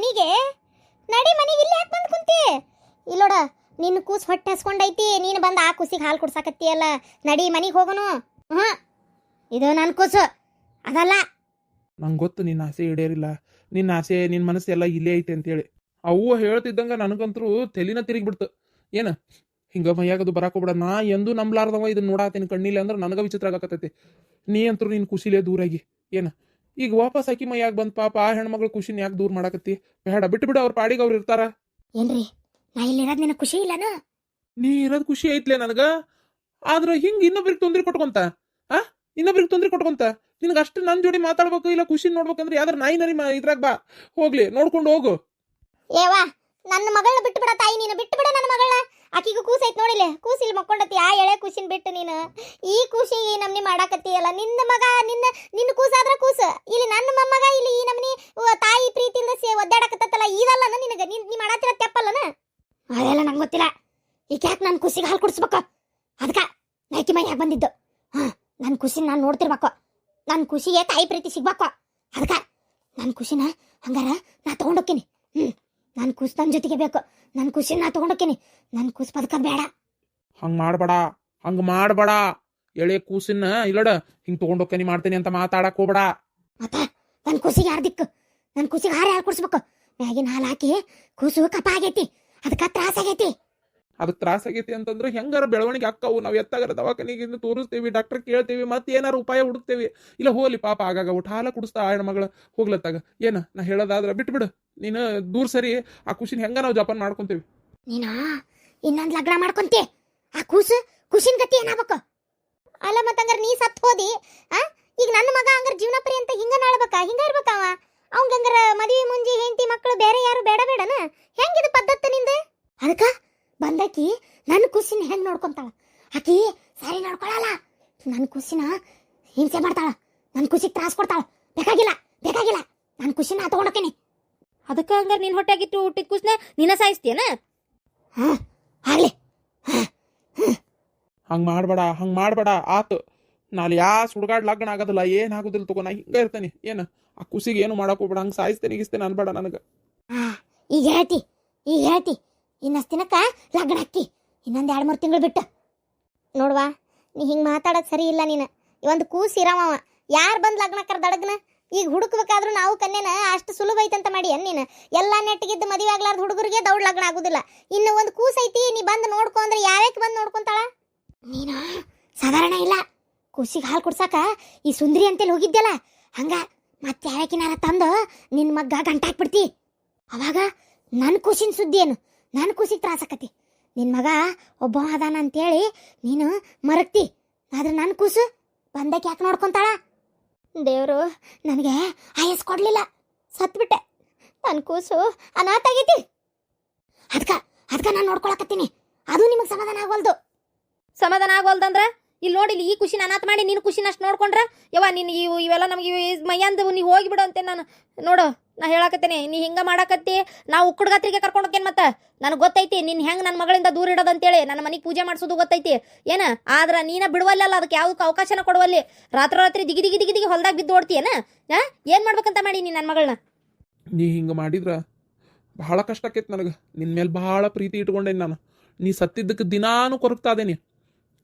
ಮನಿಗೆ ನಡಿ ಮನಿಗೆ ಇಲ್ಲಿ ಯಾಕೆ ಬಂದು ಕುಂತಿ ಇಲ್ಲೋಡ ನಿನ್ನ ಕೂಸು ಹೊಟ್ಟೆ ಹಸ್ಕೊಂಡೈತಿ ನೀನು ಬಂದು ಆ ಕೂಸಿಗೆ ಹಾಲು ಕುಡ್ಸಾಕತ್ತೀಯಲ್ಲ ನಡಿ ಮನಿಗೆ ಹೋಗೋನು ಇದು ನನ್ನ ಕೂಸು ಅದಲ್ಲ ನಂಗೆ ಗೊತ್ತು ನಿನ್ನ ಆಸೆ ಈಡೇರಿಲ್ಲ ನಿನ್ನ ಆಸೆ ನಿನ್ನ ಮನಸ್ಸು ಎಲ್ಲ ಇಲ್ಲೇ ಐತೆ ಅಂತೇಳಿ ಅವ್ವ ಹೇಳ್ತಿದ್ದಂಗೆ ನನಗಂತರೂ ತಲೆನ ತಿರುಗಿಬಿಡ್ತು ಏನು ಹಿಂಗೆ ಮೈಯಾಗದು ಬರಾಕೋಬಿಡ ನಾ ಎಂದು ನಂಬ್ಲಾರ್ದವ ಇದನ್ನ ನೋಡಾತೀನಿ ಕಣ್ಣಿಲ್ಲ ಅಂದ್ರೆ ನನಗೆ ವಿಚಿತ್ರ ಆಗಕತ್ತೈತಿ ನೀ ಅಂತರೂ ನಿನ್ನ ಖುಷಿಲೇ ದೂರಾಗಿ ಏನು ಈಗ ವಾಪಸ್ ಹಾಕಿ ಮೈಯಾಗ ಬಂದು ಪಾಪ ಆ ಹೆಣ್ಮಗಳು ಖುಷಿನ ಯಾಕೆ ದೂರ ಮಾಡಕತ್ತಿ ಬೇಡ ಬಿಟ್ಟು ಬಿಡು ಅವ್ರ ಪಾಡಿಗೆ ಅವ್ರು ಇರ್ತಾರ ಏನ್ರಿ ನಾ ಇಲ್ಲಿರೋದು ನಿನಗೆ ಖುಷಿ ಇಲ್ಲನ ನೀ ಇರೋದು ಖುಷಿ ಐತ್ಲೆ ನನಗೆ ಆದ್ರೆ ಹಿಂಗೆ ಇನ್ನೊಬ್ರಿಗೆ ತೊಂದರೆ ಕೊಟ್ಕೊಂತ ಇನ್ನೊಬ್ರಿಗೆ ತೊಂದರೆ ಕೊಟ್ಕೊಂತ ನಿನಗೆ ಅಷ್ಟು ನನ್ನ ಜೋಡಿ ಮಾತಾಡ್ಬೇಕು ಇಲ್ಲ ಖುಷಿ ನೋಡ್ಬೇಕಂದ್ರೆ ಯಾವ್ದಾರು ನಾಯಿ ನರಿ ಇದ್ರಾಗ ಬಾ ಹೋಗ್ಲಿ ನೋಡ್ಕೊಂಡು ಹೋಗು ಏವಾ ನನ್ನ ಮಗಳನ್ನ ಬಿಟ್ಟು ಬಿಡ ತಾಯಿ ನೀನು ಬಿಟ್ಟು ಬಿಡ ನನ್ನ ಮಗಳನ್ನ ಆಕಿಗೂ ಕೂಸು ಐತ್ ನೋಡಿಲ್ಲ ಕೂಸಿಲ್ ಮಕ್ಕೊಂಡತಿ ಆ ಎಳೆ ಕೂಸಿನ ಬಿಟ್ಟು ನೀನು ಈ ಕೂಸಿ ಈ ನಮ್ನಿ ಮಾಡಾಕತ್ತೀಯಲ್ಲ ನಿನ್ನ ಮಗ ನಿನ್ನ ಕೂಸಾದ್ರ ಕೂಸು ಇಲ್ಲಿ ನನ್ನ ಮೊಮ್ಮಗ ಇಲ್ಲಿ ಈ ನಮ್ನಿ ತಾಯಿ ಪ್ರೀತಿಯಿಂದ ಒದ್ದಾಡಕತ್ತಲ್ಲ ಇದಲ್ಲ ನಿನಗೆ ನೀ ಮಾಡಾತಿರ ತೆಪ್ಪಲ್ಲನ ಅದೆಲ್ಲ ನಂಗೆ ಗೊತ್ತಿಲ್ಲ ಈಗ ಯಾಕೆ ನನ್ನ ಕೂಸಿಗೆ ಹಾಲು ಕುಡಿಸ್ಬೇಕು ಅದಕ್ಕೆ ನೈಕಿ ಮೈ ಯಾಕೆ ಬಂದಿದ್ದು ನನ್ನ ಖುಷಿನ ನಾನು ನೋಡ್ತಿರ್ಬೇಕು ನನ್ನ ಖುಷಿಗೆ ತಾಯಿ ಪ್ರೀತಿ ಸಿಗ್ಬೇಕು ಅದಕ್ಕೆ ನನ್ನ ಖುಷಿನ ಹಂಗಾರ ನಾ ತೊಗೊಂಡೋಗ್ತೀನಿ ನನ್ನ ಕೂಸು ನನ್ನ ಜೊತೆಗೆ ಬೇಕು ನನ್ನ ಖುಷಿನ ನಾ ತೊಗೊಂಡೋಗ್ತೀನಿ ನನ್ನ ಕೂಸು ಬದುಕೋದು ಬೇಡ ಹಂಗೆ ಮಾಡಬೇಡ ಎಳೆ ಕೂಸಿನ ಇಲ್ಲಡ ಹಿಂಗೆ ತೊಗೊಂಡೋಗ್ತೀನಿ ಮಾಡ್ತೀನಿ ಅಂತ ಮಾತಾಡಕ್ ಹೋಗ್ಬೇಡ ಮತ್ತ ನನ್ನ ಕೂಸಿಗೆ ಯಾರು ದಿಕ್ಕು ನನ್ನ ಕೂಸಿಗೆ ಹಾಲು ಕುಡಿಸ್ಬೇಕು ಮ್ಯಾಗಿನ ಹಾಲು ಹಾಕಿ ಕೂಸು ಕಪ್ಪ ಆಗೈತಿ ಅದಕ್ಕೆ ತ್ರಾಸ ಆಗೈತಿ ಅದಕ್ಕೆ ತ್ರಾಸ ಆಗೈತಿ ಅಂತಂದ್ರೆ ಹೆಂಗಾರ ಬೆಳವಣಿಗೆ ಅಕ್ಕವು ನಾವು ಎತ್ತಾಗಾರ ದವಾಖಾನಿಗೆ ತೋರಿಸ್ತೀವಿ ಡಾಕ್ಟರ್ ಕೇಳ್ತೀವಿ ಮತ್ತೆ ಏನಾರು ಉಪಾಯ ಹುಡುಕ್ತೇವಿ ಇಲ್ಲ ಹೋಲಿ ಪಾಪ ಆಗಾಗ ಒಟ್ಟು ಹಾಲ ಕುಡಿಸ್ತಾ ಆ ಹೆಣ್ಮಗಳು ಹೋಗ್ಲತ್ತಾಗ ಏನ ನಾ ಹೇಳೋದಾದ್ರೆ ಬಿಟ್ಬಿಡು ನೀನು ದೂರ ಸರಿ ಆ ಖುಷಿನ ಹೆಂಗ ನಾವು ಜಪಾನ್ ಮಾಡ್ಕೊಂತೀವಿ ನೀನ ಇನ್ನೊಂದು ಲಗ್ನ ಮಾಡ್ಕೊಂತಿ ಆ ಖುಷಿನ ಗತಿ ಏನಾಗಬೇಕು ಅಲ್ಲ ಮತ್ತಂಗಾರ ನೀ ಸತ್ ಹೋದಿ ಈಗ ನನ್ನ ಮಗ ಹಂಗಾರ ಜೀವನ ಪರ್ಯಂತ ಹಿಂಗ ನಾಳ್ಬೇಕಾ ಹಿಂಗ ಇರ್ಬೇಕಾವ ಅವಂಗಂಗಾರ ಮದುವೆ ಮುಂಜಿ ಹೆಂಡತಿ ಮಕ್ಕಳು ಬೇರೆ ಯಾರು ಬೇಡನ ಹೆಂಗಿದು ಪದ್ಧತಿ ನಿಂದ ಅದಕ್ಕ ಬಂದಾಕಿ ನನ್ನ ಖುಷಿನ ಹೆಂಗ್ ನೋಡ್ಕೊಂತಾಳ ಆಕಿ ಸರಿ ನೋಡ್ಕೊಳಲ್ಲ ನನ್ನ ಖುಷಿನ ಹಿಂಸೆ ಮಾಡ್ತಾಳ ನನ್ನ ಖುಷಿಗೆ ತ್ರಾಸ ಕೊಡ್ತಾಳ ಬೇಕಾಗಿಲ್ಲ ನನ್ನ ಖುಷಿನ ತಗೊಂಡೋಕೇನಿ ಅದಕ್ಕೆ ಹಂಗಾರ ನಿನ್ ಹೊಟ್ಟೆಗಿಟ್ಟು ಹುಟ್ಟಿದ ಕೂಸ್ನ ನೀನ ಸಾಯಿಸ್ತೀಯನ ಆಗ್ಲಿ ಹಂಗೆ ಮಾಡಬೇಡ ಆತು ನಾಳೆ ಸುಡ್ಗಾಡ್ ಲಗ್ನ ಆಗೋದಿಲ್ಲ ಏನಾಗೋದಿಲ್ಲ ತಗೋ ನಾ ಹಿಂಗ ಇರ್ತೇನೆ ಏನು ಆ ಖುಷಿಗೆ ಏನು ಮಾಡಕ್ ಹೋಗ್ಬೇಡ ಹಂಗೆ ಸಾಯಿಸ್ತೇನೆ ಅನ್ಬೇಡ ನನಗೆ ಈಗ ಹೇಳ್ತಿ ಇನ್ನಷ್ಟು ದಿನಕ್ಕ ಲಗ್ನ ಹಾಕಿ ಇನ್ನೊಂದು 2-3 ತಿಂಗಳು ಬಿಟ್ಟು ನೋಡ್ವಾ ನೀ ಹಿಂಗೆ ಮಾತಾಡೋದು ಸರಿ ಇಲ್ಲ ನೀನು ಒಂದು ಕೂಸು ಇರವ ಯಾರು ಬಂದು ಲಗ್ನ ಕರ್ದಡಗ್ನ ಈಗ ಹುಡುಕ್ಬೇಕಾದ್ರೂ ನಾವು ಕನ್ಯನ ಅಷ್ಟು ಸುಲಭ ಐತಂತ ಮಾಡಿ ನೀನು ಎಲ್ಲ ನೆಟ್ಟಿಗಿದ್ದು ಮದುವೆ ಆಗ್ಲಾರ್ದು ಹುಡುಗರಿಗೆ ದೌಡ್ ಲಗ್ನ ಆಗುದಿಲ್ಲ ಇನ್ನು ಒಂದು ಕೂಸು ಐತಿ ನೀ ಬಂದು ನೋಡ್ಕೊ ಅಂದ್ರೆ ಯಾವ್ಯಾಕೆ ಬಂದು ನೋಡ್ಕೊಂತಾಳ ನೀನು ಸಾಧಾರಣ ಇಲ್ಲ ಕೂಸಿಗೆ ಹಾಲು ಕುಡ್ಸಾಕ ಈ ಸುಂದ್ರಿ ಅಂತೇಳಿ ಹೋಗಿದ್ದೆಲ್ಲ ಹಂಗ ಮತ್ತೆ ಯಾವ್ಯಾಕಿನಾರ ತಂದು ನಿನ್ನ ಮಗ್ಗ ಗಂಟಾಕ್ಬಿಡ್ತಿ ಅವಾಗ ನನ್ನ ಖುಷಿನ ಸುದ್ದಿ ಏನು ನನ್ನ ಖುಷಿಗೆ ತ್ರಾಸಕತಿ ನಿನ್ನ ಮಗ ಒಬ್ಬ ಅದಾನ ಅಂತೇಳಿ ನೀನು ಮರಕ್ತಿ ಆದ್ರೆ ನನ್ನ ಕೂಸು ಬಂದಕ್ಕೆ ಯಾಕೆ ನೋಡ್ಕೊಂತಾಳ ದೇವರು ನನಗೆ ಆಯಸ್ ಕೊಡ್ಲಿಲ್ಲ ಸತ್ಬಿಟ್ಟೆ ನನ್ನ ಕೂಸು ಅನಾಥ ಆಗೈತಿ ಅದಕ್ಕೆ ನಾನು ನೋಡ್ಕೊಳಕತ್ತೀನಿ ಅದು ನಿಮಗೆ ಸಮಾಧಾನ ಆಗೋಲ್ದಂದ್ರ ಇಲ್ಲಿ ನೋಡಿಲಿ ಈ ಖುಷಿನ ಅನಾಥ ಮಾಡಿ ನೀನು ಖುಷಿನ ಅಷ್ಟು ನೋಡ್ಕೊಂಡ್ರ ಯವ್ವ ನೀನು ಇವೆಲ್ಲ ನಮಗೆ ಮೈಯಂದು ನೀ ಹೋಗಿಬಿಡು ಅಂತೆ ನಾನು ನೋಡು ನಾ ಹೇಳಾಕತ್ತೇನೆ ನೀ ಹಿಂಗ ಮಾಡಾಕತ್ತಿ ನಾವು ಉಕ್ಕುಡ್ಗಾತ್ರಿಗೆ ಕರ್ಕೊಂಡು ಹೋಗ್ತೇನೆ ಮತ್ತೆ ನನಗೆ ಗೊತ್ತೈತಿ ನಿನ್ನ ಹೆಂಗೆ ನನ್ನ ಮಗಳಿಂದ ದೂರ ಇಡೋದಂತೇಳಿ ನನ್ನ ಮನೆಗೆ ಪೂಜೆ ಮಾಡಿಸೋದು ಗೊತ್ತೈತಿ ಏನ ಆದ್ರೆ ನೀನ ಬಿಡುವಲ್ಲ ಅದಕ್ಕೆ ಯಾವುದಕ್ಕೆ ಅವಕಾಶನ ಕೊಡುವಲ್ಲಿ ರಾತ್ರಿ ದಿಗಿ ಹೊಲ್ದಾಗ ಬಿದ್ದು ಓಡ್ತೀಯನ ಏನು ಮಾಡ್ಬೇಕಂತ ಮಾಡಿ ನೀನು ನನ್ನ ಮಗಳನ್ನ ನೀ ಹಿಂಗೆ ಮಾಡಿದ್ರ ಬಹಳ ಕಷ್ಟ ಆಕೈತಿ ನನಗೆ ನಿನ್ನ ಮೇಲೆ ಬಹಳ ಪ್ರೀತಿ ಇಟ್ಕೊಂಡೇನಿ ನಾನು ನೀ ಸತ್ತಿದ್ದಕ್ಕೆ ದಿನಾನು ಕೊರಗ್ತಾ ಇದೇನಿ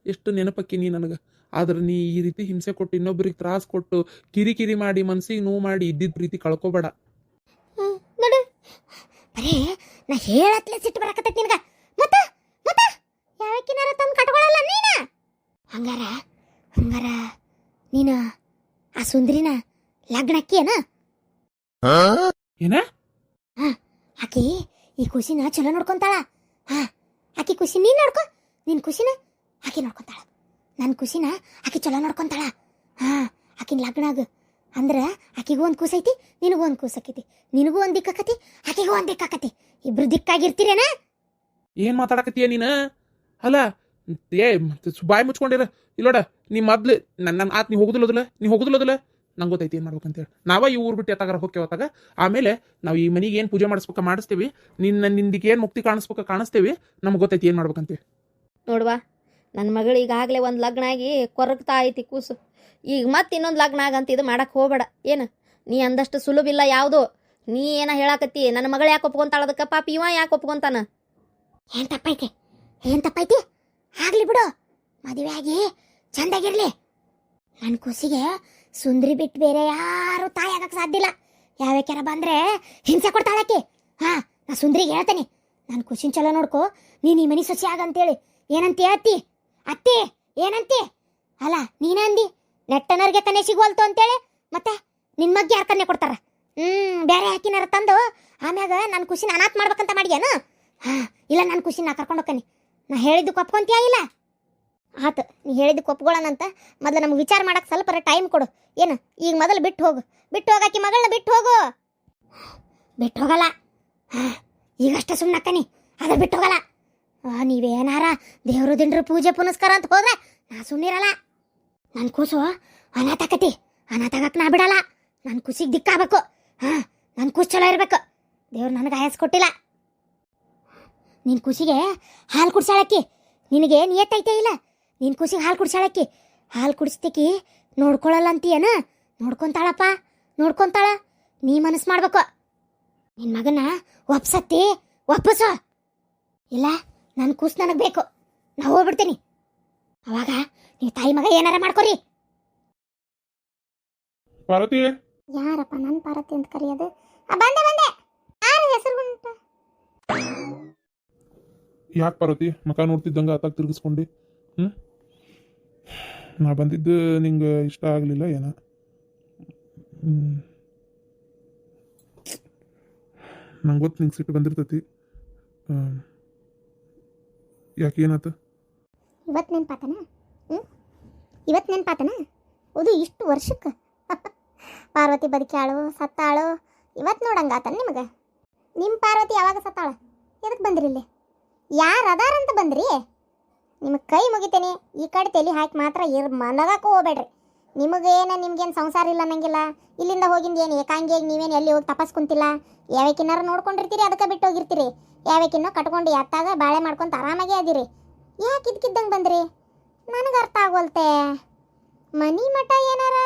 ಎಷ್ಟು ನೆನಪಕ್ಕಿ ನೀ ನನಗೆ ಆದ್ರೆ ನೀ ಈ ರೀತಿ ಹಿಂಸೆ ಕೊಟ್ಟು ಇನ್ನೊಬ್ರಿಗೆ ತ್ರಾಸ ಕೊಟ್ಟು ಕಿರಿಕಿರಿ ಮಾಡಿ ಮನ್ಸಿಗೆ ನೋವು ಮಾಡಿ ಇದ್ದಿದ್ದ ಪ್ರೀತಿ ಕಳ್ಕೊಬೇಡ ನೋಡು ಬರೇ ನಾ ಹೇಳತ್ಲೆ ಸಿಟ್ಟು ಬರಕತ್ತೈತಿ ನಿನಗ ಮತ್ತ ಯಾವಕಿನಾರ ತಂದು ಕಟ್ಕೊಳ್ಳಲ್ಲ ನೀನ ಹಂಗಾರ ನೀನ ಆ ಸುಂದ್ರಿನ ಲಗ್ನಕ್ಕಿ ಏನ ಆಕಿ ಈ ಖುಷಿನ ಚಲೋ ನೋಡ್ಕೊಂತಾಳ ಆಕಿ ಖುಷಿ ನೀನ್ ನೋಡ್ಕೊ ನಿನ್ ಖುಷಿನ ಆಕಿ ನೋಡ್ಕೊಂತಾಳ ನನ್ನ ಖುಷಿನ ಆಕಿ ಚಲೋ ನೋಡ್ಕೊಂತಾಳ ಆಕಿನ ಲಗ್ನಾಗ ಅಂದ್ರೆ ಆಕಿಗೂ ಒಂದು ಕೂಸೈತಿ ನಿನಗೂ ಒಂದು ಕೂಸಕೈತಿ ನಿನಗೂ ಒಂದು ದಿಕ್ಕಾಕತಿ ಆಕಿಗೂ ಒಂದು ದಿಕ್ಕಾಕತಿ ಇಬ್ರು ದಿಕ್ಕಾಗಿರ್ತೀರೇನ ಏನ್ ಮಾತಾಡಕತ್ತೀಯ ನೀನು ಅಲ್ಲ ಬಾಯಿ ಮುಚ್ಕೊಂಡಿರ ಇಲ್ಲೋಡ ನೀ ಮೊದ್ಲು ನನ್ನ ಆತ್ ನೀ ಹೋಗುದಿಲ್ಲೋದಿಲ್ಲ ನಂಗೆ ಗೊತ್ತೈತಿ ಏನು ಮಾಡ್ಬೇಕಂತೇಳಿ ನಾವ ಈ ಊರು ಬಿಟ್ಟು ಎತ್ತಾಗಾರ ಹೋಗ್ತೇವತ್ತಾಗ ಆಮೇಲೆ ನಾವು ಈ ಮನೆಗೆ ಏನು ಪೂಜೆ ಮಾಡಿಸ್ತೀವಿ ನಿಂದಿಗೆ ಏನು ಮುಕ್ತಿ ಕಾಣಿಸ್ತೇವಿ ನಮ್ಗೆ ಗೊತ್ತೈತಿ ಏನು ಮಾಡ್ಬೇಕಂತೇಳಿ ನೋಡ್ವಾ ನನ್ನ ಮಗಳು ಈಗಾಗಲೇ ಒಂದು ಲಗ್ನ ಆಗಿ ಕೊರಗ್ತಾ ಐತಿ ಕೂಸು ಈಗ ಮತ್ತೆ ಇನ್ನೊಂದು ಲಗ್ನ ಆಗಂತ ಇದು ಮಾಡಕ್ಕೆ ಹೋಗಬೇಡ ಏನು ನೀ ಅಂದಷ್ಟು ಸುಲಭಿಲ್ಲ ಯಾವುದು ನೀ ಏನ ಹೇಳಾಕತ್ತಿ ನನ್ನ ಮಗಳು ಯಾಕೆ ಒಪ್ಕೊಂತಾಳ ಅದಕ್ಕೆ ಪಾಪ ಇವ ಯಾಕೆ ಒಪ್ಕೊಂತಾನ? ಏನ್ ತಪ್ಪೈತಿ ಏನ್ ತಪ್ಪೈತಿ? ಆಗ್ಲಿ ಬಿಡು, ಮದುವೆ ಆಗಿ ಚಂದಾಗಿರ್ಲಿ. ನನ್ನ ಕೂಸಿಗೆ ಸುಂದ್ರಿ ಬಿಟ್ಟು ಬೇರೆ ಯಾರು ತಾಯಿ ಆಗಕ್ಕೆ ಸಾಧ್ಯ ಇಲ್ಲ. ಯಾವ್ಯಾಕ್ಯಾರ ಬಂದ್ರೆ ಹಿಂಸೆ ಕೊಡ್ತಾಳಕ್ಕೆ. ಹಾ, ನಾ ಸುಂದ್ರಿಗೆ ಹೇಳ್ತೇನೆ, ನನ್ನ ಖುಷಿನ ಚಲೋ ನೋಡ್ಕೊ, ನೀನು ಈ ಮನೆ ಸೊಸೆ ಆಗಂತೇಳಿ. ಏನಂತಿ ಅತ್ತಿ? ಅತ್ತಿ ಏನಂತಿ? ಅಲ್ಲ ನೀನ ಅಂದಿ ನೆಟ್ಟನರ್ಗೆ ಕನ್ನೆ ಸಿಗುವಲ್ತು ಅಂತೇಳಿ. ಮತ್ತೆ ನಿನ್ ಮಗ್ಗೆ ಯಾರು ಕನ್ನೆ ಕೊಡ್ತಾರ? ಬೇರೆ ಹಾಕಿನಾರ ತಂದು ಆಮ್ಯಾಗ ನನ್ನ ಖುಷಿನ ಅನಾಥ ಮಾಡ್ಬೇಕಂತ ಮಾಡ್ಯಾನು? ಹಾ, ಇಲ್ಲ, ನನ್ನ ಖುಷಿನ ನಾ ಕರ್ಕೊಂಡು ಹೋಗ್ತಾನೆ. ನಾ ಹೇಳಿದ್ದಕ್ಕೆ ಒಪ್ಕೊಂತೀಯ ಇಲ್ಲ? ಆತು, ನೀ ಹೇಳಿದ್ದಕ್ಕೆ ಒಪ್ಕೊಳ್ಳೋಣಂತ. ಮೊದಲು ನಮ್ಗೆ ವಿಚಾರ ಮಾಡಕ್ಕೆ ಸ್ವಲ್ಪ ಟೈಮ್ ಕೊಡು. ಏನು ಈಗ ಮೊದಲು ಬಿಟ್ಟು ಹೋಗು, ಬಿಟ್ಟು ಹೋಗಾಕಿ ಮಗಳನ್ನ ಬಿಟ್ಟು ಹೋಗು. ಬಿಟ್ಟು ಹೋಗಲ್ಲ. ಹಾಂ, ಈಗಷ್ಟೇ ಸುಮ್ಮನಕ್ಕನಿ, ಅದ್ರ ಬಿಟ್ಟು ಹೋಗಲ್ಲ. ನೀವೇನಾರ ದೇವ್ರು ದಿಂಡ್ರು ಪೂಜೆ ಪುನಸ್ಕಾರ ಅಂತ ಹೋದ್ರೆ ನಾ ಸುಮ್ಮನಿರಲ್ಲ. ನನ್ನ ಕೂಸು ಅನಾಥಾಕತಿ, ಅನಾಥಾಗಕ್ಕೆ ನಾ ಬಿಡಲ್ಲ. ನನ್ನ ಕೂಸಿಗೆ ದಿಕ್ಕಾಗಬೇಕು. ಹಾಂ, ನನ್ನ ಕೂಸು ಚಲೋ ಇರಬೇಕು. ದೇವ್ರು ನನಗೆ ಆಯಸ್ ಕೊಟ್ಟಿಲ್ಲ. ನಿನ್ನ ಕೂಸಿಗೆ ಹಾಲು ಕುಡ್ಸಾಳಕ್ಕಿ. ನಿನಗೆ ನಿಯತ್ತೈತೆ ಇಲ್ಲ? ನಿನ್ನ ಕೂಸಿಗೆ ಹಾಲು ಕುಡ್ಸಾಳಕ್ಕಿ. ಹಾಲು ಕುಡಿಸ್ತಿಕ್ಕಿ ನೋಡ್ಕೊಳ್ಳಲ್ಲ ಅಂತೀಯನ? ನೋಡ್ಕೊಂತಾಳಪ್ಪ, ನೋಡ್ಕೊಂತಾಳ. ನೀ ಮನಸ್ಸು ಮಾಡ್ಬೇಕು. ನಿನ್ನ ಮಗನ ಒಪ್ಸತ್ತಿ ಒಪ್ಪಸು. ಇಲ್ಲ, ನನ್ನ ಕೂಸು ನನಗೆ ಬೇಕು, ನಾ ಹೋಗ್ಬಿಡ್ತೀನಿ. ಅವಾಗ ನೀವು ತಾಯಿ ಮಗ ಏನಾರ ಮಾಡ್ಕೊರಿ. ಪಾರ್ವತಿ, ಯಾರಪ್ಪ ನನ್ನ ಪಾರ್ವತಿ ಅಂತ ಕರೆಯೋದು? ಬಂದೆ ಬಂದೆ. ಯಾರು ಹೆಸರು ಉಂಟ? ಯಾಕೆ ಪಾರ್ವತಿ ಮಕ ನೋಡ್ತಿದ್ದಂಗೆ ಆತಾಗ ತಿರ್ಗಿಸ್ಕೊಂಡು? ನಾ ಬಂದಿದ್ದು ನಿಂಗೆ ಇಷ್ಟ ಆಗಲಿಲ್ಲ ಏನ? ನಂಗೆ ಗೊತ್ತು ನಿಂಗೆ ಸಿಟ್ಟು ಬಂದಿರ್ತೈತಿ. ಯಾಕೆ ಏನಾಯ್ತು? ಇವತ್ತು ನೆನ್ಪಾತನ? ಇವತ್ತು ನೆನ್ಪಾತನ? ಅದು ಇಷ್ಟು ವರ್ಷಕ್ಕೆ ಪಾರ್ವತಿ ಬದುಕ್ಯಾಳು ಸತ್ತಾಳು ಇವತ್ತು ನೋಡಂಗಾತನ ನಿಮಗೆ? ನಿಮ್ಮ ಪಾರ್ವತಿ ಯಾವಾಗ ಸತ್ತಾಳ? ಎದಕ್ಕೆ ಬಂದ್ರಿ ಇಲ್ಲಿ? ಯಾರು ಅದಾರಂತ ಬಂದ್ರಿ? ನಿಮಗೆ ಕೈ ಮುಗಿತೇನೆ, ಈ ಕಡೆ ತಲೆ ಹಾಕಿ ಮಾತ್ರ ಮನಗಕ್ಕೂ ಹೋಗ್ಬೇಡ್ರಿ. ನಿಮಗೇನು ಸಂಸಾರ ಇಲ್ಲ ಅನ್ನಂಗಿಲ್ಲ. ಇಲ್ಲಿಂದ ಹೋಗಿಂದ ಏನು ಏಕಾಂಗಿಯಾಗಿ ನೀವೇನು ಎಲ್ಲಿ ಹೋಗಿ ತಪಸ್ ಕುಂತಿಲ್ಲ. ಯಾವ್ಯಾಕಿನ್ನಾರು ನೋಡ್ಕೊಂಡಿರ್ತೀರಿ, ಅದಕ್ಕೆ ಬಿಟ್ಟು ಹೋಗಿರ್ತೀರಿ. ಯಾವ್ಯಾಕಿನ್ನೋ ಕಟ್ಕೊಂಡು ಎತ್ತಾಗ ಬಾಳೆ ಮಾಡ್ಕೊಂತ ಆರಾಮಾಗೇ ಅದಿರಿ. ಯಾಕೆ ಇದಕ್ಕಿದ್ದಂಗೆ ಬಂದ್ರಿ? ನನಗೆ ಅರ್ಥ ಆಗೋಲ್ತೆ. ಮನಿ ಮಠ ಏನಾರ?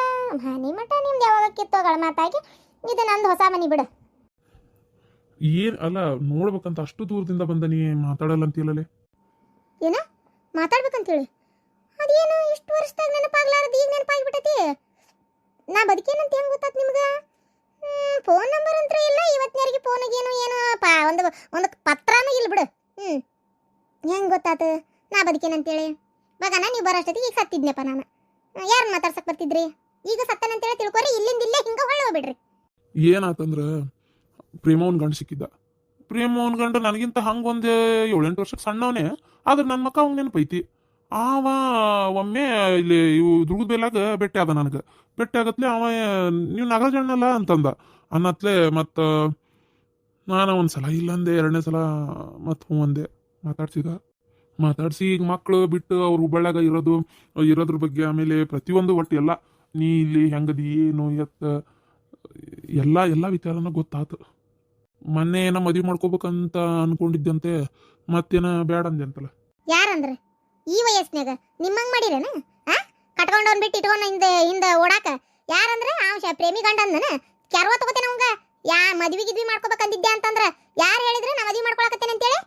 ಮನಿ ಮಠ ನಿಮ್ದು ಯಾವಾಗ ಕಿತ್ತೋಗಳ ಮಾತಾಗಿ, ಇದು ನಂದು ಹೊಸ ಮನಿ ಬಿಡು. ಏನು ಅಲ್ಲ, ನೋಡ್ಬೇಕಂತ ಅಷ್ಟು ದೂರದಿಂದ ಬಂದ ನೀ ಮಾತಾಡಲ್ಲ ಅಂತೀಲೇ? ಏನ ಮಾತಾಡ್ಬೇಕಂತೇಳಿ? ಅದೇನು ಇಷ್ಟು ವರ್ಷದಾಗ ನೆನಪಾಗ್ಲಾರದು ಈಗ ನೆನಪಾಗಿಬಿಟ್ಟತಿ? ನಾ ಬದುಕೇನಂತ ಹೆಂಗೆ ಗೊತ್ತಾತ್ ನಿಮ್ಗೆ? ಫೋನ್ ನಂಬರ್ ಅಂತೂ ಇಲ್ಲ, ಇವತ್ತಿನವರೆಗೆ ಫೋನಿಗೇನು ಏನು ಒಂದು ಪತ್ರನೂ ಇಲ್ಲ ಬಿಡು. ಹೆಂಗೆ ಗೊತ್ತಾತು ನಾ ಬದುಕೇನಂತೇಳಿ? ಮಗನ ನೀವು ಬರೋಷ್ಟೊತ್ತಿಗೆ ಈಗ ಸತ್ತಿದ್ನಪ್ಪ ನಾನು. ಯಾರು ಮಾತಾಡ್ಸಕ್ ಬರ್ತಿದ್ರಿ? ಈಗ ಸತ್ತನಂತೇಳಿ ತಿಳ್ಕೊರಿ, ಇಲ್ಲಿಂದ ಇಲ್ಲೇ ಹಿಂಗೆ ಹೊಳ್ಳಿ ಹೋಗ್ಬಿಡ್ರಿ. ಏನಾತಂದ್ರೆ ಪ್ರೇಮವನ್ ಗಂಡು ಸಿಕ್ಕಿದ್ದ. ಪ್ರೇಮವನ್ ಗಂಡ ನನಗಿಂತ ಹಂಗೊಂದು 7-8 ವರ್ಷಕ್ಕೆ ಸಣ್ಣವನೇ, ಆದ್ರೆ ನನ್ನ ಮಕ್ಕ ಅವಂಗೆ ನೆನಪೈತಿ. ಅವ ಒಮ್ಮೆ ಇಲ್ಲಿ ಇವು ದುರ್ಗದ ಬೇಲಾಗ ಭೇಟಿ ಆದ. ನನಗೆ ಭೇಟಿ ಆಗತ್ಲೆ ಅವ ನೀವು ನಾಗರಾಜಣ್ಣಲ್ಲ ಅಂತಂದ ಅನ್ನತ್ಲೆ. ಮತ್ತು ನಾನು ಒಂದು ಸಲ ಇಲ್ಲಂದೆ, 2ನೇ ಸಲ ಮತ್ತು ಹ್ಞೂ ಅಂದೆ. ಮಾತಾಡ್ಸಿ ಈಗ ಮಕ್ಕಳು ಬಿಟ್ಟು ಅವ್ರು ಹುಬ್ಬಳ್ಳಿಯಾಗ ಇರೋದ್ರ ಬಗ್ಗೆ, ಆಮೇಲೆ ಪ್ರತಿಯೊಂದು ಒಟ್ಟು ಎಲ್ಲ ನೀ ಇಲ್ಲಿ ಹೆಂಗದಿ ಏನು ಎಲ್ಲ ವಿಚಾರನ ಗೊತ್ತಾತು. ಮೊನ್ನೆ ಏನೋ ಮದುವೆ ಮಾಡ್ಕೋಬೇಕಂತ ಅನ್ಕೊಂಡಿದ್ದಂತೆ, ಮತ್ತೇನ ಬ್ಯಾಡ ಅಂದೆ ಅಂತಲ್ಲ. ಯಾರಂದ್ರೆ ಈ ವಯಸ್ಸಿನಾಗ ನಿಮ್ಮಂಗ್ ಮಾಡಿರೇನ? ಕಟ್ಕೊಂಡವ್ನ ಬಿಟ್ಟು ಇಟ್ಕೊಂಡ ಹಿಂದೆ ಓಡಾಕ ಯಾರಂದ್ರೆ ಪ್ರೇಮಿ ಗಂಡ ಅಂದನ ಕ್ಯಾರ್ವ ತಗೋತೇನೆ ಅವಂಗ. ಮದ್ವಿ ಗಿದ್ವಿ ಮಾಡ್ಕೋಬೇಕಂದಿದ್ದೆ ಅಂತಂದ್ರ ಯಾರು ಹೇಳಿದ್ರೆ ನಾ ಮದ್ವಿ ಮಾಡ್ಕೊಳಕತ್ತೇನೆ ಅಂತೇಳಿ?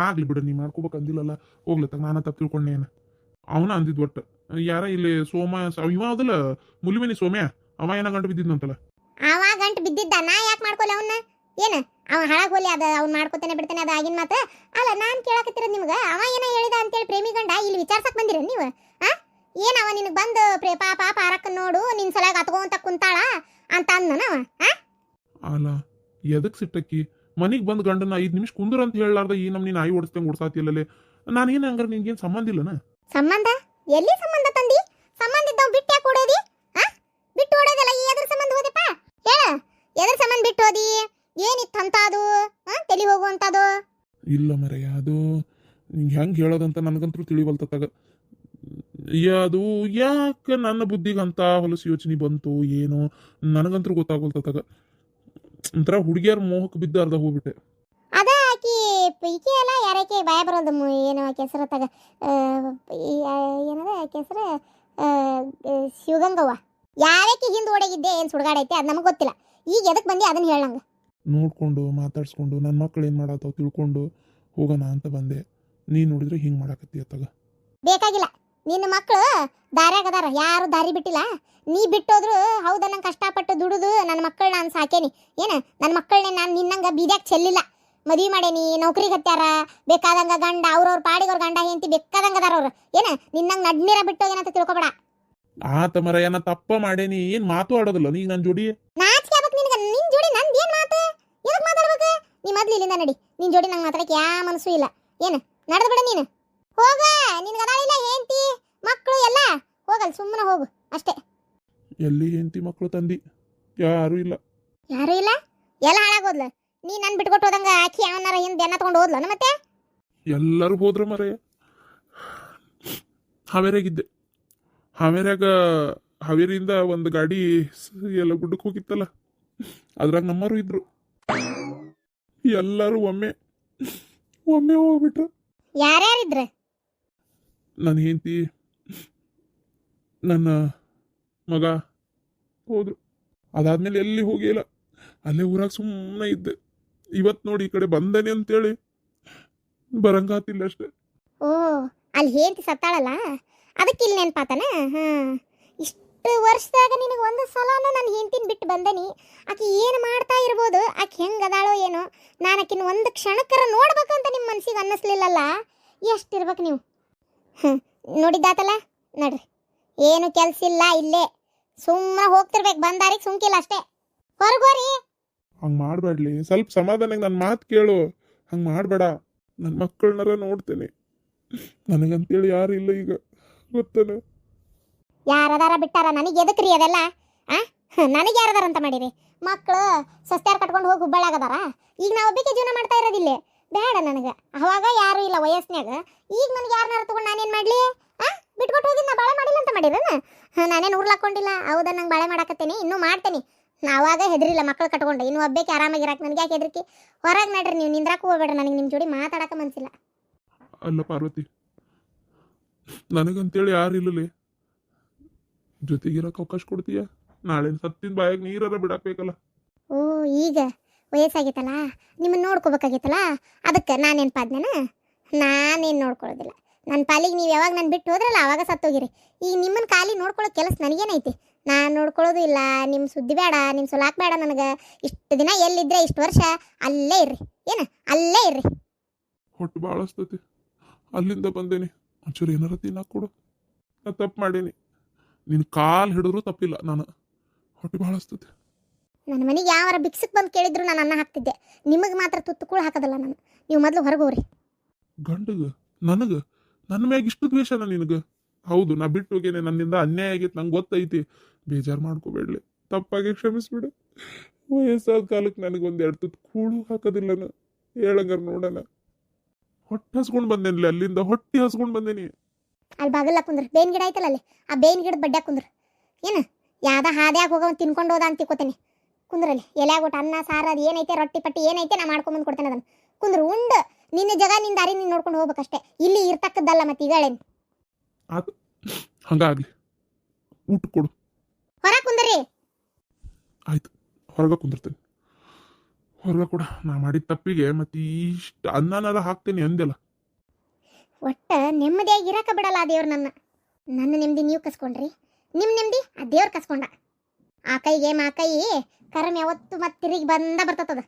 ಆಗ್ಲಿ ಬಿಡು, ನೀ ಮಾಡ್ಕೋಬೇಕು ಅಂದಿಲ್ಲಲ್ಲ, ಹೋಗ್ಲತ್ತ ನಾನು ತಪ್ಪು ತಿಳ್ಕೊಂಡೆ. ಏನು ಅವನ ಅಂದಿದ್ ಒಟ್ಟು ಯಾರ ಇಲ್ಲಿ ಸೋಮ ಇವ ಅದಲ್ಲ ಮುಲಿಮನಿ ಸೋಮ್ಯ, ಅವ ಏನ ಗಂಟು ಬಿದ್ದಿದ್ನಂತಲ್ಲ. ಅವ ಗಂಟು ಬಿದ್ದಿದ್ದ, ನಾ ಯಾಕೆ ಮಾಡ್ಕೊಲಿ ಅವನ್ನ? ಏನ ಅವ ಹಾಳಾಗ್ ಹೋಲಿ, ಅದ ಅವ್ನು ಮಾಡ್ಕೋತೇನೆ ಬಿಡ್ತೇನೆ, ಅದು ಆಗಿನ ಮಾತು ಅಲ್ಲ. ನಾನು ಕೇಳಕತ್ತಿರೋದು ನಿಮ್ಗೆ, ಅವ ಏನ ಹೇಳಿದ ಅಂತೇಳಿ ಪ್ರೇಮಿ ಗಂಡ ಇಲ್ಲಿ ವಿಚಾರ್ಸಕ್ ಬಂದಿರ ನೀವು? ಏನ್ ಅವ ನಿನಗೆ ಬಂದು ಪಾಪ ಪಾರಕ್ಕ ನೋಡು ನಿನ್ ಸಲಾಗ ಅತ್ಕೊಂತ ಕುಂತಾಳ ಅಂತ ಅಂದನವ? ಅಲ್ಲ ಎದಕ್ ಸಿಟ್ಟಕ್ಕಿ ಮನಿಗೆ ಬಂದ್ ಗಂಡನ 5 ನಿಮಿಷ ಕುಂದ್ರ ಅಂತ ಹೇಳಲಾರ್ದ ಈ ನಮ್ ನೀನ್ ಆಯಿ ಓಡಿಸ್ತಂಗ್ ಓಡ್ಸಾತಿಲ್ಲೇ. ನಾನೇನ ಹಂಗಾರ ನಿನ್ಗೇನ್ ಸಂಬಂಧ ಇಲ್ಲನ? ಸಂಬಂಧ ಎಲ್ಲಿ ಸಂಬಂಧ ತಂದಿ? ಸಂಬಂಧ ಇದ್ದವ್ ಬಿಟ್ಟು ಯಾಕೆ ಓಡೋದಿ? ಬಿಟ್ಟು ಓಡೋದಲ್ಲ, ಈ ಎದ್ರ ಸಂಬಂಧ ಹೋದಪ್ಪ ಹೇಳ? ಎದ್ರ ಸಂಬಂಧ ಬಿಟ್ಟು ಹೋದಿ? ಏನಿತ್ತು ಅಂತ ಅದು ತಲೆ ಹೋಗುವಂತದು? ಇಲ್ಲ ಮರೆಯ, ಅದು ಹೆಂಗ್ ಹೇಳೋದಂತ ನನಗಂತೂ ತಿಳಿವಲ್ತಗ. ಅದು ಯಾಕೆ ನನ್ನ ಬುದ್ಧಿಗಂತ ಹೊಲಸು ಯೋಚನೆ ಬಂತು ಏನೋ ನನಗಂತೂ ಗೊತ್ತಾಗೋಲ್ತಗ. ಒಂಥರ ಹುಡುಗಿಯರ್ ಮೋಹಕ್ಕೆ ಬಿದ್ದು ಅರ್ಧ ಹೋಗ್ಬಿಟ್ಟೆ. ಅದ ಆಕಿ ಈಕೆ ಅಲ್ಲ ಯಾರಕ್ಕೆ ಭಯ ಬರೋದು ಏನೋ ಕೆಸರ ತಗ ಏನದ ಕೆಸರ ಶಿವಗಂಗವ್ವ. ಯಾರಕ್ಕೆ ಹಿಂದೆ ಓಡಾಗಿದ್ದೆ ಏನು ಸುಡ್ಗಾಡೈತೆ ಅದು ನಮಗೆ ಗೊತ್ತಿಲ್ಲ. ಈಗ ಎದಕ್ಕೆ ಬಂದಿ ಅದನ್ನ ಹೇಳಂಗ. ನೋಡ್ಕೊಂಡು ಮಾತಾಡ್ಸ್ಕೊಂಡು ನನ್ನ ಮಕ್ಳು ಏನು ಮಾಡತ್ತಾವ ತಿಳ್ಕೊಂಡು ಹೋಗೋಣ ಅಂತ ಬಂದೆ. ನೀನು ನೋಡಿದ್ರೆ ಹಿಂಗೆ ಮಾಡಾಕತ್ತಿ ಅತ್ತಾಗ. ಬೇಕಾಗಿಲ್ಲ, ನಿನ್ನ ಮಕ್ಕಳು ದಾರ್ಯಾಗ ಅದಾರ, ಯಾರು ದಾರಿ ಬಿಟ್ಟಿಲ್ಲ. ನೀ ಬಿಟ್ಟೋದ್ರು ಹೌದ, ನಂಗೆ ಕಷ್ಟಪಟ್ಟು ದುಡಿದು ನನ್ನ ಮಕ್ಕಳು ನಾನು ಸಾಕೇನಿ. ನನ್ನ ಮಕ್ಕಳನ್ನೇ ನಾನು ನಿನ್ನಂಗೆ ಬೀದ್ಯಾಗ ಚೆಲ್ಲಿಲ್ಲ. ಮದುವೆ ಮಾಡೇನಿ, ನೌಕರಿಗೆ ಹತ್ಯಾರ, ಬೇಕಾದಂಗ ಗಂಡ ಅವ್ರವ್ರ ಪಾಡಿಗವ್ರ ಗಂಡ ಹೆಂಡತಿ ಬೇಕಾದಂಗ ಅದಾರ ಅವ್ರು. ನಿನ್ನಂಗೆ ನಡ್ನೀರ ಬಿಟ್ಟೋಗೇನಂತ ತಿಳ್ಕೊಬೇಡ. ಆತ ಮರ ಏನ ತಪ್ಪ ಮಾಡೇನಿ, ಏನು ಮಾತು ಆಡೋದಿಲ್ಲ ನೀ ನನ್ನ ಜೋಡಿ. ನಾಚಿಕೆ ಆಗ್ಬೇಕು ನಿನಗೆ, ನಿನ್ನ ಜೋಡಿ ನಂದು ಏನು ಮಾತು, ಎದಕ್ಕೆ ಮಾತಾಡ್ಬೇಕು ನೀ? ಮೊದ್ಲು ಇಲ್ಲಿಂದ ನಡಿ, ನಿನ್ನ ಜೋಡಿ ನಂಗೆ ಮಾತಾಡಕ್ಕೆ ಯಾವ ಮನಸ್ಸು ಇಲ್ಲ. ನಡೆದು ಬಿಡ ನೀನು, ಹೋಗ. ನಿನ್ಗೆ ಅದಾಳಿಲ್ಲ ಹೆಂಡತಿ ಮಕ್ಕಳು ಎಲ್ಲ, ಹೋಗಲ್ಲ, ಸುಮ್ಮನೆ ಹೋಗು ಅಷ್ಟೇ. ಎಲ್ಲಿ ಹೆಂಡತಿ ಮಕ್ಕಳು ತಂದಿ? ಯಾರೂ ಇಲ್ಲ. ಯಾರು ಇಲ್ಲ? ಎಲ್ಲ ಹಾಳಾಗೋದ್ಲ. ನೀ ನನ್ ಬಿಟ್ಕೊಟ್ಟು ಹೋದಂಗ ಆಕಿ ಅವನಾರ ಹಿಂದೆ ಬೆನ್ನ ತಗೊಂಡು ಹೋದ್ಲ ಮತ್ತೆ? ಎಲ್ಲರೂ ಹೋದ್ರ ಮರೆ. ಹಾವೇರಿಯಾಗಿದ್ದೆ. ಹಾವೇರಿಯಿಂದ ಒಂದು ಗಾಡಿ ಎಲ್ಲ ಗುಡ್ಡಕ್ಕೆ ಹೋಗಿತ್ತಲ್ಲ, ಅದ್ರಾಗ ನಮ್ಮರು ಇದ್ರು. ಎಲ್ಲರೂ ಒಮ್ಮೆ ಹೋಗ್ಬಿಟ್ರು. ಯಾರ್ಯಾರಿದ್ರ? ನನ್ನ ಹೆಂಡತಿ, ನನ್ನ ಮಗ ಹೋದ್ರು. ಅದಾದ್ಮೇಲೆ ಎಲ್ಲಿ ಹೋಗಿಲ್ಲ, ಅಲ್ಲೇ ಊರಾಗ ಸುಮ್ಮನೆ ಇದ್ದೆ. ಇವತ್ತು ನೋಡಿ ಈ ಕಡೆ ಬಂದನೆ ಅಂತೇಳಿ ಬರಂಗಾತಿಲ್ಲ ಅಷ್ಟೆ. ಓ, ಅಲ್ಲಿ ಹೆಂಡತಿ ಸತ್ತಾಳಲ್ಲ, ಅದಕ್ಕೆ ಇಲ್ಲಿ ನೆನ್ಪಾತನ. ಇಷ್ಟು ವರ್ಷದಾಗ ನಿನಗೆ ಒಂದು ಸಲನೂ ನನ್ನ ಹೆಂಡತಿನ ಬಿಟ್ಟು ಬಂದನಿ. ಆಕಿ ಏನು ಮಾಡ್ತಾ ಇರ್ಬೋದು, ಆಕಿ ಹೆಂಗೆ ಅದಾಳೋ ಏನೋ, ನಾನು ಆಕಿನ ಒಂದು ಕ್ಷಣಕ್ಕರ ನೋಡ್ಬೇಕಂತ ನಿಮ್ಮ ಮನ್ಸಿಗೆ ಅನ್ನಿಸ್ಲಿಲ್ಲಲ್ಲ. ಎಷ್ಟಿರ್ಬೇಕು ನೀವು? ನೋಡಿದ್ದಾತಲ್ಲ, ನಡ್ರಿ, ಏನು ಕೆಲ್ಸ ಇಲ್ಲ, ಇಲ್ಲೇ ಸುಮ್ಮನೆ ಹೋಗ್ತಿರ್ಬೇಕು, ಬಂದಾರಿಗೆ ಸುಮ್ಕಿಲ್ಲ ಅಷ್ಟೇ. ಹೊರಗೋರಿ. ಹಂಗೆ ಮಾಡಬೇಡ್ಲಿ, ಸ್ವಲ್ಪ ಸಮಾಧಾನಕ್ಕೆ ನನ್ನ ಮಾತು ಕೇಳು. ಹಂಗೆ ಮಾಡಬೇಡ. ನನ್ನ ಮಕ್ಕಳನ್ನಾರ ನೋಡ್ತೇನೆ, ನನಗಂತೇಳಿ ಯಾರು ಇಲ್ಲ ಈಗ, ಗೊತ್ತೇನೆ. ಯಾರದಾರ ಬಿಟ್ಟಾರ, ನನಗೆ ಎದಕ್ರಿ ಅದೆಲ್ಲ? ನನಗೆ ಯಾರದಾರ ಅಂತ ಮಾಡಿರಿ? ಮಕ್ಕಳು ಸಸ್ತ್ಯಾರ ಕಟ್ಕೊಂಡು ಹೋಗಿ ಹುಬ್ಬಳ್ಳಾಗದಾರ. ಈಗ ನಾವು ಒಬ್ಬಕ್ಕೆ ಜೀವನ ಮಾಡ್ತಾ ಇರೋದಿಲ್ಲ, ಬೇಡ ನನಗೆ. ಅವಾಗ ಯಾರು ಇಲ್ಲ ವಯಸ್ಸಿನಾಗ, ಈಗ ನನಗೆ ಯಾರನ್ನಾರ ತಗೊಂಡು ನಾನೇನು ಮಾಡಲಿ? ಬಿಟ್ಕೊಟ್ಟು ಹೋಗಿ ನಾ ಬಾಳೆ ಮಾಡಿಲ್ಲ ಅಂತ ಮಾಡಿರನ? ನಾನೇನು ಉರ್ಲಾಕೊಂಡಿಲ್ಲ, ಹೌದಾ? ನಂಗೆ ಬಾಳೆ ಮಾಡಾಕತ್ತೇನೆ, ಇನ್ನೂ ಮಾಡ್ತೇನೆ. ನಾವಾಗ ಹೆದರಿಲ್ಲ ಮಕ್ಕಳು ಕಟ್ಕೊಂಡು, ಇನ್ನು ಒಬ್ಬಕ್ಕೆ ಆರಾಮಾಗಿರಾಕ ನನಗೆ ಯಾಕೆ ಹೆದರಿಕೆ? ಹೊರಗೆ ನಡ್ರಿ, ನೀವು ನಿಂದ್ರಾಕು ಹೋಗ್ಬೇಡ್ರಿ, ನನಗೆ ನಿಮ್ಮ ಜೋಡಿ ಮಾತಾಡಕ್ಕೆ ಮನಸ್ಸಿಲ್ಲ. ಅಲ್ಲ ಪಾರ್ವತಿ, ನನಗಂತೇಳಿ ಯಾರು ಇಲ್ಲಲೇ, ಜೊತೆಗಿರಕ್ಕೆ ಅವಕಾಶ ಕೊಡ್ತೀಯ? ನಾಳೆ ಸತ್ತಿನ ಬಾಯಾಗ ನೀರಾರ ಬಿಡಾಕ್ಬೇಕಲ್ಲ. ಓ, ಈಗ ವಯಸ್ಸಾಗಿತ್ತಲ್ಲ, ನಿಮ್ಮನ್ನು ನೋಡ್ಕೋಬೇಕಾಗಿತ್ತಲ್ಲ, ಅದಕ್ಕೆ ನಾನೇನು ಪಾದ್ನೇನ? ನಾನೇನು ನೋಡ್ಕೊಳ್ಳೋದಿಲ್ಲ. ನನ್ನ ಪಾಲಿಗೆ ನೀವು ಯಾವಾಗ ನಾನು ಬಿಟ್ಟು ಹೋದ್ರಲ್ಲ ಆವಾಗ ಸತ್ತೋಗಿರಿ. ಈಗ ನಿಮ್ಮನ್ನ ಖಾಲಿ ನೋಡ್ಕೊಳ್ಳೋ ಕೆಲಸ ನನಗೇನೈತಿ? ನಾನು ನೋಡ್ಕೊಳ್ಳೋದು ಇಲ್ಲ. ನಿಮ್ಮ ಸುದ್ದಿ ಬೇಡ, ನಿಮ್ಮ ಸುಲಾಕ್ ಬೇಡ ನನಗೆ. ಇಷ್ಟು ದಿನ ಎಲ್ಲಿದ್ರೆ ಇಷ್ಟು ವರ್ಷ ಅಲ್ಲೇ ಇರ್ರಿ, ಅಲ್ಲೇ ಇರ್ರಿ. ಹೊಟ್ಟು ಭಾಳ ಹಸ್ತೈತಿ, ಅಲ್ಲಿಂದ ಬಂದೇನಿ. ಒಂಚೂರು ಏನಾರ ತಿನ್ನಾಕ ಕೊಡು, ನಾ ತಪ್ಪು ಮಾಡೀನಿ. ನಿನ್ನ ಕಾಲು ಹಿಡಿದ್ರು ತಪ್ಪಿಲ್ಲ, ನಾನು ಹೊಟ್ಟೆ ಭಾಳ ಹಸ್ತೈತಿ. ನನ್ನ ಮನೆಗೆ ಯಾವಾರ ಬಿಕ್ಸಕ್ಕೆ ಬಂದು ಕೇಳಿದ್ರು ನಾನು ಅನ್ನ ಹಾಕ್ತಿದ್ದೆ, ನಿಮಗೆ ಮಾತ್ರ ತುತ್ತುಕೂಳು ಹಾಕೋದಲ್ಲ ನಾನು. ನೀವು ಮೊದಲು ಹೊರಗೆ ಹೋಗ್ರಿ. ಗಂಡಗ ನನಗೆ ನನ್ನ ಮ್ಯಾಗ ಇಷ್ಟು ದ್ವೇಷನ ನಿನಗೆ? ಹೌದು, ನಾ ಬಿಟ್ಟು ಹೋಗೇನೆ, ನನ್ನಿಂದ ಅನ್ಯಾಯ ಆಗೈತೆ, ನಂಗೆ ಗೊತ್ತೈತಿ. ಬೇಜಾರು ಮಾಡ್ಕೋಬೇಡ್ಲಿ, ತಪ್ಪಾಗಿ ಕ್ಷಮಿಸ್ಬಿಡು. ವಯಸ್ಸಾದ ಕಾಲಕ್ಕೆ ನನಗೊಂದು 2 ತುತ್ತು ಕೂಳು ಹಾಕೋದಿಲ್ಲನ, ಹೇಳಂಗಾರ ನೋಡೋಣ. ಹೊಟ್ಟೆ ಹಸ್ಕೊಂಡು ಬಂದೇನಿಲ್ಲ, ಅಲ್ಲಿಂದ ಹೊಟ್ಟೆ ಹಸ್ಕೊಂಡು ಬಂದೇನಿ. ಅಲ್ಲಿ ಬಾಗಲ್ಲ ಕುಂದ್ರ, ಬೇವಿನ ಗಿಡ ಐತಲ್ಲ ಅಲ್ಲಿ, ಆ ಬೇವಿನ ಗಿಡದ ಬಡ್ಡ್ಯಾಗ ಕುಂದ್ರ. ಯಾವ್ದ ಹಾದ್ಯಾಗ ಹೋಗೋ ತಿನ್ಕೊಂಡು ಹೋದ ಅಂತ ತಿಕ್ಕೋತೇನೆ. ಕುಂದ್ರಲ್ಲಿ ಎಲ್ಯಾಗ ಊಟ ಅನ್ನ ಸಾರು ಅದು ಏನೈತೆ, ರೊಟ್ಟಿ ಪಟ್ಟಿ ಏನೈತೆ, ನಾ ಮಾಡ್ಕೊಂಬಂದು ಕೊಡ್ತೇನೆ. ಅದನ್ನು ಕುಂದ್ರು ಉಂಡು ನಿನ್ನ ಜಾಗ ನಿನ್ನ ದಾರಿ ನೀನು ನೋಡ್ಕೊಂಡು ಹೋಗ್ಬೇಕಷ್ಟೇ, ಇಲ್ಲಿ ಇರ್ತಕ್ಕದ್ದಲ್ಲ. ಮತ್ತೆ ಈಗಳೇನು ಆತು, ಹಂಗಾಗ್ಲಿ. ಊಟ ಕೊಡು. ಹೊರ ಕುಂದ್ರಿ. ಆಯ್ತು, ಹೊರಗೆ ಕುಂದಿರ್ತೇನೆ. ಹೊರಗೆ ಕೂಡ ನಾ ಮಾಡಿದ ತಪ್ಪಿಗೆ ಮತ್ತೆ ಇಷ್ಟು ಅನ್ನನಾರ ಹಾಕ್ತೇನೆ ಅಂದೆಲ್ಲ. ಒಟ್ಟ ನೆಮ್ಮದಿಯಾಗಿ ಇರಕ ಬಿಡಲ್ಲ ಆ ದೇವ್ರು ನನ್ನ ನೆಮ್ಮದಿ ನೀವು ಕಸ್ಕೊಂಡ್ರಿ, ನಿಮ್ಮ ನೆಮ್ಮದಿ ಆ ದೇವ್ರು ಕಸ್ಕೊಂಡ. ಆ ಕೈಗೆ ಮಾ ಕೈ ಕರ್ಮ ಯಾವತ್ತು ಮತ್ತೆ ತಿರುಗಿ ಬರ್ತದ.